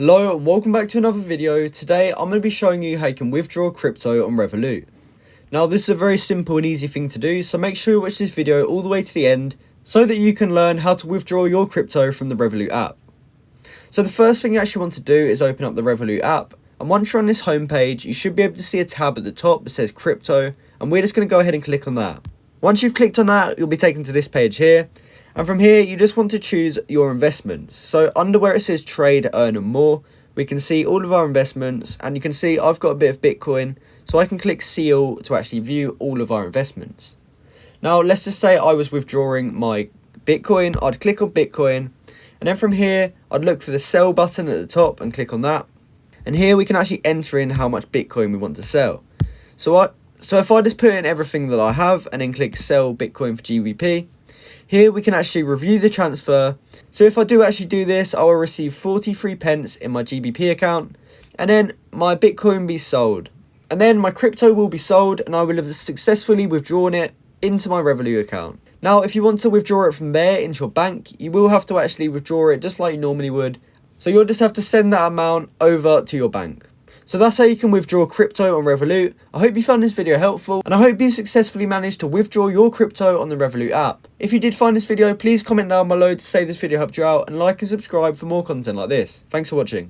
Hello and welcome back to another video. Today I'm going to be showing you how you can withdraw crypto on Revolut. Now this is a very simple and easy thing to do, so make sure you watch this video all the way to the end so that you can learn how to withdraw your crypto from the Revolut app. So the first thing you actually want to do is open up the Revolut app, and once you're on this home page you should be able to see a tab at the top that says crypto, and we're just going to go ahead and click on that. Once you've clicked on that, you'll be taken to this page here. And from here, you just want to choose your investments. So under where it says trade, earn and more, we can see all of our investments, and you can see I've got a bit of Bitcoin, so I can click see all to actually view all of our investments. Now, let's just say I was withdrawing my Bitcoin. I'd click on Bitcoin, and then from here, I'd look for the sell button at the top and click on that. And here we can actually enter in how much Bitcoin we want to sell. So if I just put in everything that I have and then click sell Bitcoin for GBP, here we can actually review the transfer. So if I do actually do this, I will receive 43 pence in my GBP account, and then my Bitcoin will be sold. And then my crypto will be sold, and I will have successfully withdrawn it into my Revolut account. Now, if you want to withdraw it from there into your bank, you will have to actually withdraw it just like you normally would. So you'll just have to send that amount over to your bank. So that's how you can withdraw crypto on Revolut. I hope you found this video helpful, and I hope you successfully managed to withdraw your crypto on the Revolut app. If you did find this video, please comment down below to say this video helped you out, and like and subscribe for more content like this. Thanks for watching.